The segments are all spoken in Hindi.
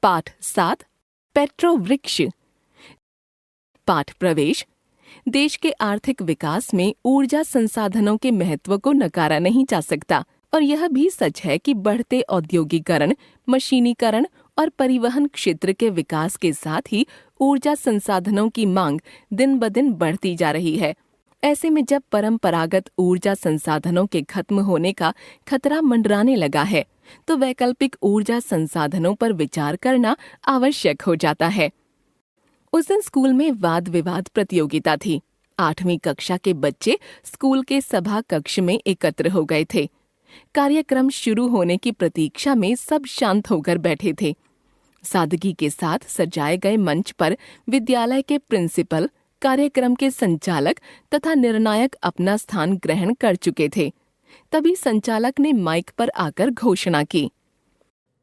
पाठ 7 पेट्रोवृक्ष। पाठ प्रवेश। देश के आर्थिक विकास में ऊर्जा संसाधनों के महत्व को नकारा नहीं जा सकता और यह भी सच है कि बढ़ते औद्योगिकरण, मशीनीकरण और परिवहन क्षेत्र के विकास के साथ ही ऊर्जा संसाधनों की मांग दिन ब दिन बढ़ती जा रही है। ऐसे में जब परंपरागत ऊर्जा संसाधनों के खत्म होने का खतरा मंडराने लगा है, तो वैकल्पिक ऊर्जा संसाधनों पर विचार करना आवश्यक हो जाता है। उस दिन स्कूल में वाद विवाद प्रतियोगिता थी। 8वीं कक्षा के बच्चे स्कूल के सभा कक्ष में एकत्र हो गए थे। कार्यक्रम शुरू होने की प्रतीक्षा में सब शांत होकर बैठे थे। सादगी के साथ सजाए गए मंच पर विद्यालय के प्रिंसिपल, कार्यक्रम के संचालक तथा निर्णायक अपना स्थान ग्रहण कर चुके थे। तभी संचालक ने माइक पर आकर घोषणा की।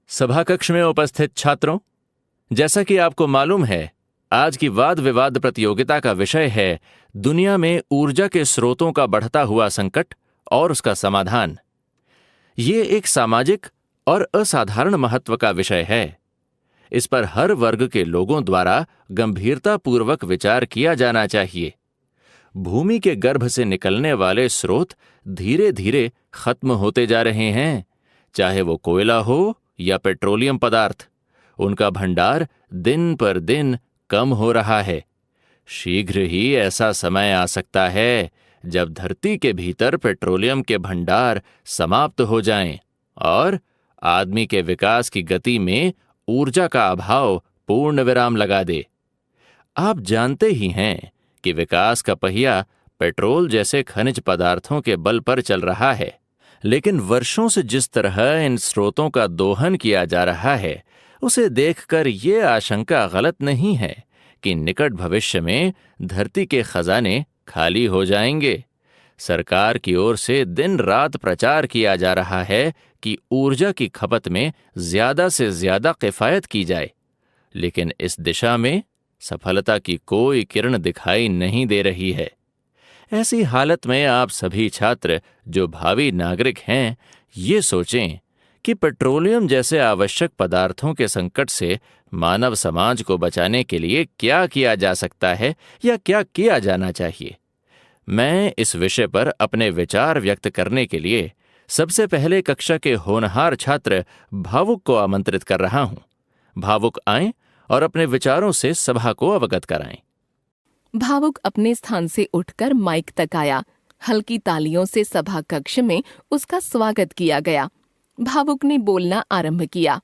सभा कक्ष में उपस्थित छात्रों, जैसा कि आपको मालूम है, आज की वाद विवाद प्रतियोगिता का विषय है दुनिया में ऊर्जा के स्रोतों का बढ़ता हुआ संकट और उसका समाधान। ये एक सामाजिक और असाधारण महत्व का विषय है। इस पर हर वर्ग के लोगों द्वारा गंभीरतापूर्वक विचार किया जाना चाहिए। भूमि के गर्भ से निकलने वाले स्रोत धीरे धीरे खत्म होते जा रहे हैं, चाहे वो कोयला हो या पेट्रोलियम पदार्थ। उनका भंडार दिन पर दिन कम हो रहा है। शीघ्र ही ऐसा समय आ सकता है जब धरती के भीतर पेट्रोलियम के भंडार समाप्त हो जाएं और आदमी के विकास की गति में ऊर्जा का अभाव पूर्ण विराम लगा दे। आप जानते ही हैं कि विकास का पहिया पेट्रोल जैसे खनिज पदार्थों के बल पर चल रहा है, लेकिन वर्षों से जिस तरह इन स्रोतों का दोहन किया जा रहा है, उसे देखकर ये आशंका गलत नहीं है कि निकट भविष्य में धरती के खजाने खाली हो जाएंगे। सरकार की ओर से दिन रात प्रचार किया जा रहा है कि ऊर्जा की खपत में ज्यादा से ज्यादा किफायत की जाए, लेकिन इस दिशा में सफलता की कोई किरण दिखाई नहीं दे रही है। ऐसी हालत में आप सभी छात्र जो भावी नागरिक हैं, ये सोचें कि पेट्रोलियम जैसे आवश्यक पदार्थों के संकट से मानव समाज को बचाने के लिए क्या किया जा सकता है या क्या किया जाना चाहिए। मैं इस विषय पर अपने विचार व्यक्त करने के लिए सबसे पहले कक्षा के होनहार छात्र भावुक को आमंत्रित कर रहा हूं। भावुक आएं और अपने विचारों से सभा को अवगत कराएं। भावुक अपने स्थान से उठकर माइक तक आया। हल्की तालियों से सभा कक्ष में उसका स्वागत किया गया। भावुक ने बोलना आरंभ किया।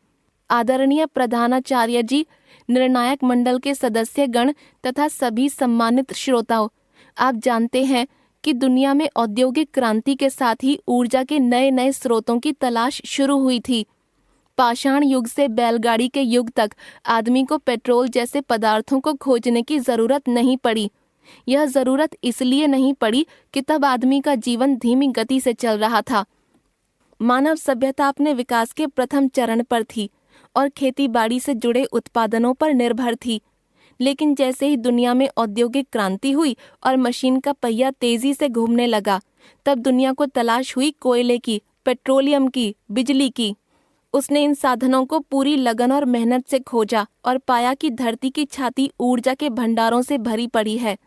आदरणीय प्रधानाचार्य जी, निर्णायक मंडल के सदस्य गण तथा सभी सम्मानित श्रोताओं, आप जानते हैं कि दुनिया में औद्योगिक क्रांति के साथ ही ऊर्जा के नए नए स्रोतों की तलाश शुरू हुई थी। पाषाण युग से बैलगाड़ी के युग तक आदमी को पेट्रोल जैसे पदार्थों को खोजने की जरूरत नहीं पड़ी। यह जरूरत इसलिए नहीं पड़ी कि तब आदमी का जीवन धीमी गति से चल रहा था। मानव सभ्यता अपने विकास के प्रथम चरण पर थी और खेती बाड़ी से जुड़े उत्पादनों पर निर्भर थी। लेकिन जैसे ही दुनिया में औद्योगिक क्रांति हुई और मशीन का पहिया तेजी से घूमने लगा, तब दुनिया को तलाश हुई कोयले की, पेट्रोलियम की, बिजली की। उसने इन साधनों को पूरी लगन और मेहनत से खोजा और पाया कि धरती की छाती ऊर्जा के भंडारों से भरी पड़ी है।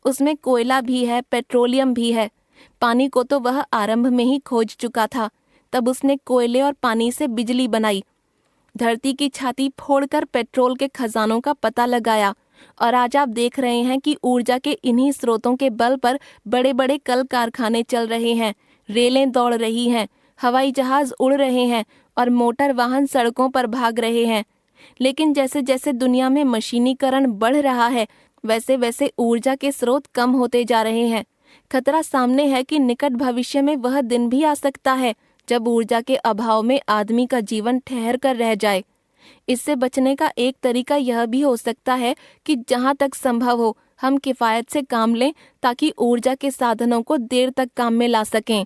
उसमें कोयला भी है, पेट्रोलियम भी है। पानी को तो वह आरंभ में ही खोज चुका था। तब उसने कोयले और पानी से बिजली बनाई, धरती की छाती फोड़कर पेट्रोल के खजानों का पता लगाया और आज आप देख रहे हैं कि ऊर्जा के इन्हीं स्रोतों के बल पर बड़े बड़े कल कारखाने चल रहे हैं, रेलें दौड़ रही हैं, हवाई जहाज उड़ रहे हैं और मोटर वाहन सड़कों पर भाग रहे हैं। लेकिन जैसे जैसे दुनिया में मशीनीकरण बढ़ रहा है, वैसे वैसे ऊर्जा के स्रोत कम होते जा रहे हैं। खतरा सामने है कि निकट भविष्य में वह दिन भी आ सकता है जब ऊर्जा के अभाव में आदमी का जीवन ठहर कर रह जाए। इससे बचने का एक तरीका यह भी हो सकता है कि जहां तक संभव हो हम किफायत से काम लें ताकि ऊर्जा के साधनों को देर तक काम में ला सकें।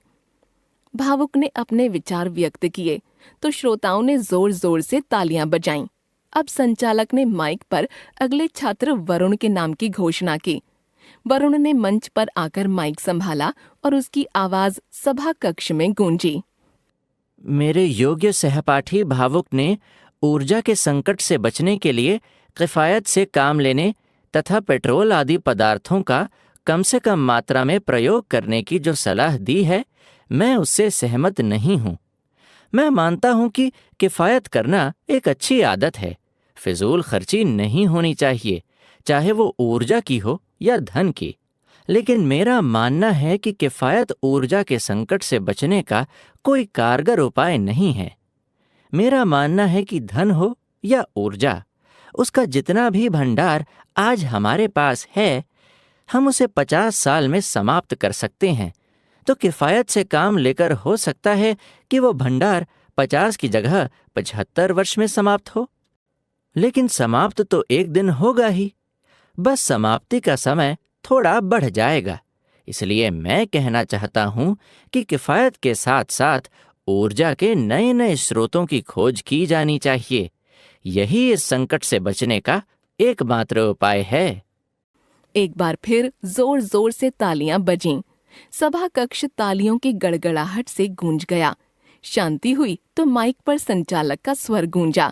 भावुक ने अपने विचार व्यक्त किए तो श्रोताओं ने जोर जोर से तालियां बजाईं। अब संचालक ने माइक पर अगले छात्र वरुण के नाम की घोषणा की। वरुण ने मंच पर आकर माइक संभाला और उसकी आवाज सभा कक्ष में गूंजी। मेरे योग्य सहपाठी भावुक ने ऊर्जा के संकट से बचने के लिए किफ़ायत से काम लेने तथा पेट्रोल आदि पदार्थों का कम से कम मात्रा में प्रयोग करने की जो सलाह दी है, मैं उससे सहमत नहीं हूँ। मैं मानता हूँ कि किफ़ायत करना एक अच्छी आदत है। फिजूल खर्ची नहीं होनी चाहिए, चाहे वो ऊर्जा की हो या धन की। लेकिन मेरा मानना है कि किफ़ायत ऊर्जा के संकट से बचने का कोई कारगर उपाय नहीं है। मेरा मानना है कि धन हो या ऊर्जा, उसका जितना भी भंडार आज हमारे पास है, हम उसे 50 साल में समाप्त कर सकते हैं। तो किफ़ायत से काम लेकर हो सकता है कि वो भंडार 50 की जगह 75 वर्ष में समाप्त हो। लेकिन समाप्त तो एक दिन होगा ही, बस समाप्ति का समय थोड़ा बढ़ जाएगा। इसलिए मैं कहना चाहता हूँ कि किफ़ायत के साथ साथ ऊर्जा के नए नए स्रोतों की खोज की जानी चाहिए। यही इस संकट से बचने का एकमात्र उपाय है। एक बार फिर जोर जोर से तालियां बजीं। सभा कक्ष तालियों की गड़गड़ाहट से गूंज गया। शांति हुई तो माइक पर संचालक का स्वर गूंजा।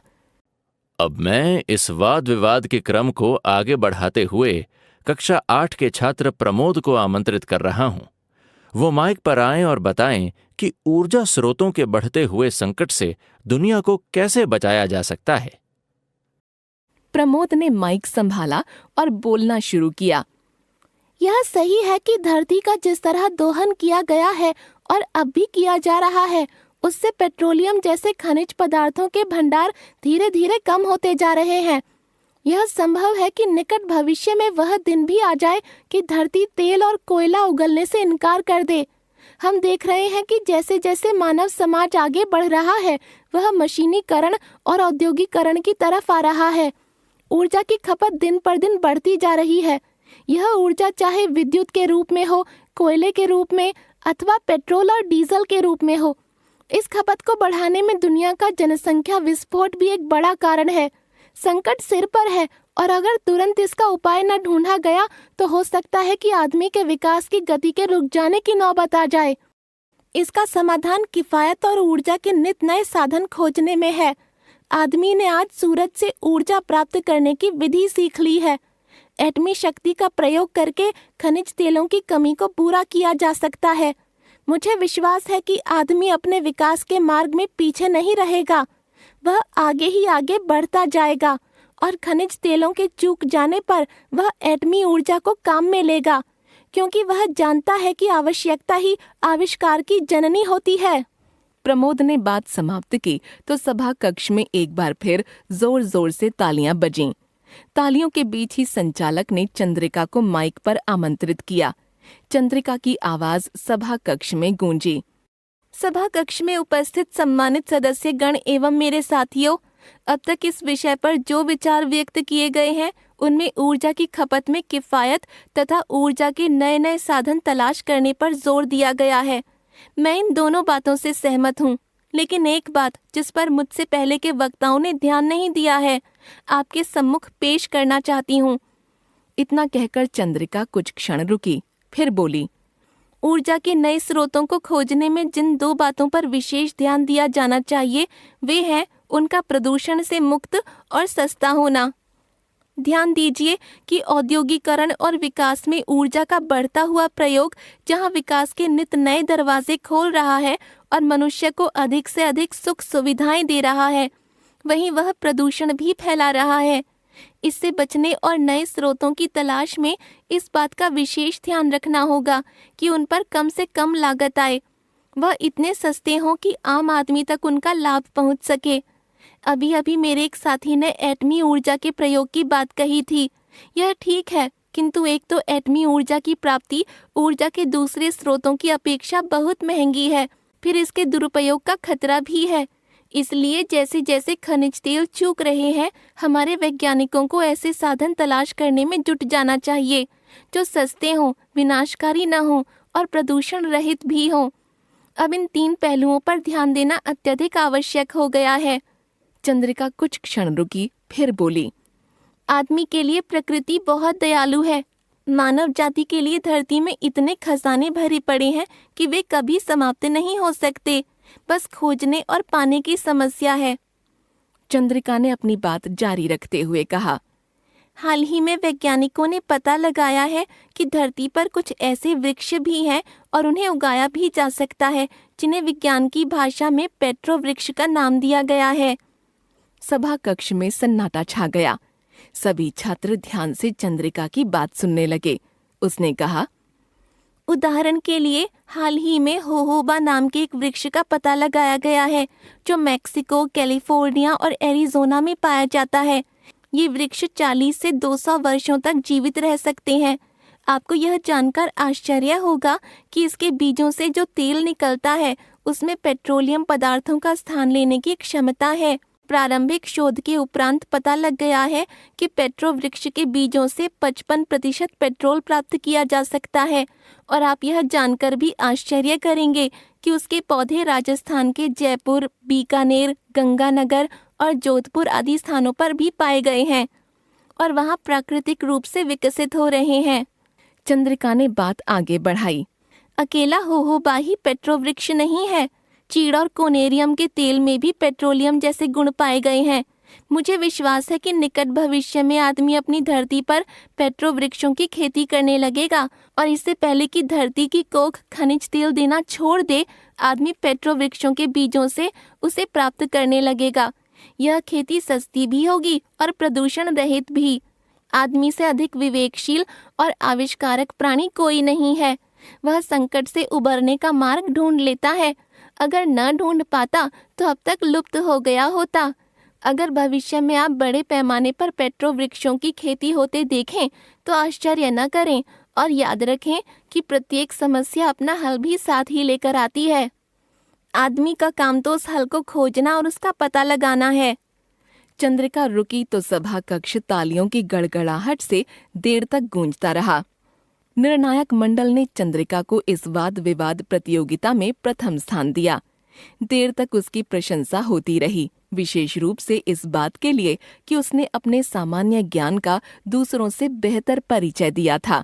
अब मैं इस वाद विवाद के क्रम को आगे बढ़ाते हुए कक्षा 8 के छात्र प्रमोद को आमंत्रित कर रहा हूं। वो माइक पर आएं और बताएं कि ऊर्जा स्रोतों के बढ़ते हुए संकट से दुनिया को कैसे बचाया जा सकता है। प्रमोद ने माइक संभाला और बोलना शुरू किया। यह सही है कि धरती का जिस तरह दोहन किया गया है और अब भी किया जा रहा है, उससे पेट्रोलियम जैसे खनिज पदार्थों के भंडार धीरे धीरे कम होते जा रहे हैं। यह संभव है कि निकट भविष्य में वह दिन भी आ जाए कि धरती तेल और कोयला उगलने से इनकार कर दे। हम देख रहे हैं कि जैसे जैसे मानव समाज आगे बढ़ रहा है, वह मशीनीकरण और औद्योगिकरण की तरफ आ रहा है। ऊर्जा की खपत दिन पर दिन बढ़ती जा रही है। यह ऊर्जा चाहे विद्युत के रूप में हो, कोयले के रूप में अथवा पेट्रोल और डीजल के रूप में हो। इस खपत को बढ़ाने में दुनिया का जनसंख्या विस्फोट भी एक बड़ा कारण है। संकट सिर पर है और अगर तुरंत इसका उपाय न ढूंढा गया तो हो सकता है कि आदमी के विकास की गति के रुक जाने की नौबत आ जाए। इसका समाधान किफायत और ऊर्जा के नित नए साधन खोजने में है। आदमी ने आज सूरज से ऊर्जा प्राप्त करने की विधि सीख ली है। एटमी शक्ति का प्रयोग करके खनिज तेलों की कमी को पूरा किया जा सकता है। मुझे विश्वास है कि आदमी अपने विकास के मार्ग में पीछे नहीं रहेगा। वह आगे ही आगे बढ़ता जाएगा और खनिज तेलों के चूक जाने पर वह एटमी ऊर्जा को काम में लेगा, क्योंकि वह जानता है कि आवश्यकता ही आविष्कार की जननी होती है। प्रमोद ने बात समाप्त की तो सभा कक्ष में एक बार फिर जोर जोर से तालियां बजीं। तालियों के बीच ही संचालक ने चंद्रिका को माइक पर आमंत्रित किया। चंद्रिका की आवाज सभा कक्ष में गूंजी। सभा कक्ष में उपस्थित सम्मानित सदस्य गण एवं मेरे साथियों, अब तक इस विषय पर जो विचार व्यक्त किए गए हैं, उनमें ऊर्जा की खपत में किफायत तथा ऊर्जा के नए नए साधन तलाश करने पर जोर दिया गया है। मैं इन दोनों बातों से सहमत हूँ, लेकिन एक बात जिस पर मुझसे पहले के वक्ताओं ने ध्यान नहीं दिया है, आपके सम्मुख पेश करना चाहती हूँ। इतना कहकर चंद्रिका कुछ क्षण रुकी, फिर बोली। ऊर्जा के नए स्रोतों को खोजने में जिन दो बातों पर विशेष ध्यान दिया जाना चाहिए, वे हैं उनका प्रदूषण से मुक्त और सस्ता होना। ध्यान दीजिए कि औद्योगिकरण और विकास में ऊर्जा का बढ़ता हुआ प्रयोग जहां विकास के नित नए दरवाजे खोल रहा है और मनुष्य को अधिक से अधिक सुख सुविधाएं दे रहा है, वहीं वह प्रदूषण भी फैला रहा है। इससे बचने और नए स्रोतों की तलाश में इस बात का विशेष ध्यान रखना होगा कि उन पर कम से कम लागत आए, वह इतने सस्ते हों कि आम आदमी तक उनका लाभ पहुंच सके। अभी अभी मेरे एक साथी ने एटमी ऊर्जा के प्रयोग की बात कही थी। यह ठीक है, किंतु एक तो एटमी ऊर्जा की प्राप्ति ऊर्जा के दूसरे स्रोतों की अपेक्षा बहुत महंगी है, फिर इसके दुरुपयोग का खतरा भी है। इसलिए जैसे जैसे खनिज तेल चूक रहे हैं, हमारे वैज्ञानिकों को ऐसे साधन तलाश करने में जुट जाना चाहिए जो सस्ते हों, विनाशकारी न हों और प्रदूषण रहित भी हों। अब इन तीन पहलुओं पर ध्यान देना अत्यधिक आवश्यक हो गया है। चंद्रिका कुछ क्षण रुकी, फिर बोली। आदमी के लिए प्रकृति बहुत दयालु है। मानव जाति के लिए धरती में इतने खजाने भरे पड़े हैं कि वे कभी समाप्त नहीं हो सकते। बस खोजने और पाने की समस्या है। चंद्रिका ने अपनी बात जारी रखते हुए कहा, हाल ही में वैज्ञानिकों ने पता लगाया है कि धरती पर कुछ ऐसे वृक्ष भी हैं और उन्हें उगाया भी जा सकता है जिन्हें विज्ञान की भाषा में पेट्रो वृक्ष का नाम दिया गया है। सभा कक्ष में सन्नाटा छा गया। सभी छात्र ध्यान से चंद्रिका की बात सुनने लगे। उसने कहा, उदाहरण के लिए हाल ही में होहोबा नाम के एक वृक्ष का पता लगाया गया है जो मैक्सिको, कैलिफोर्निया और एरिजोना में पाया जाता है। ये वृक्ष 40 से 200 वर्षों तक जीवित रह सकते हैं। आपको यह जानकर आश्चर्य होगा कि इसके बीजों से जो तेल निकलता है उसमें पेट्रोलियम पदार्थों का स्थान लेने की क्षमता है। प्रारंभिक शोध के उपरांत पता लग गया है कि पेट्रो वृक्ष के बीजों से 55% पेट्रोल प्राप्त किया जा सकता है। और आप यह जानकर भी आश्चर्य करेंगे कि उसके पौधे राजस्थान के जयपुर, बीकानेर, गंगानगर और जोधपुर आदि स्थानों पर भी पाए गए हैं और वहां प्राकृतिक रूप से विकसित हो रहे हैं। चंद्रिका ने बात आगे बढ़ाई। अकेला होहोबा ही पेट्रो वृक्ष नहीं है, चीड़ और कोनेरियम के तेल में भी पेट्रोलियम जैसे गुण पाए गए हैं। मुझे विश्वास है कि निकट भविष्य में आदमी अपनी धरती पर पेट्रो वृक्षों की खेती करने लगेगा और इससे पहले कि धरती की कोख खनिज तेल देना छोड़ दे, आदमी पेट्रो वृक्षों के बीजों से उसे प्राप्त करने लगेगा। यह खेती सस्ती भी होगी और प्रदूषण रहित भी। आदमी से अधिक विवेकशील और आविष्कारक प्राणी कोई नहीं है। वह संकट से उबरने का मार्ग ढूंढ लेता है। अगर न ढूंढ पाता तो अब तक लुप्त हो गया होता। अगर भविष्य में आप बड़े पैमाने पर पेट्रो वृक्षों की खेती होते देखें तो आश्चर्य न करें और याद रखें कि प्रत्येक समस्या अपना हल भी साथ ही लेकर आती है। आदमी का काम तो उस हल को खोजना और उसका पता लगाना है। चंद्रिका रुकी तो सभा कक्ष तालियों की गड़गड़ाहट से देर तक गूंजता रहा। निर्णायक मंडल ने चंद्रिका को इस वाद विवाद प्रतियोगिता में प्रथम स्थान दिया। देर तक उसकी प्रशंसा होती रही, विशेष रूप से इस बात के लिए कि उसने अपने सामान्य ज्ञान का दूसरों से बेहतर परिचय दिया था।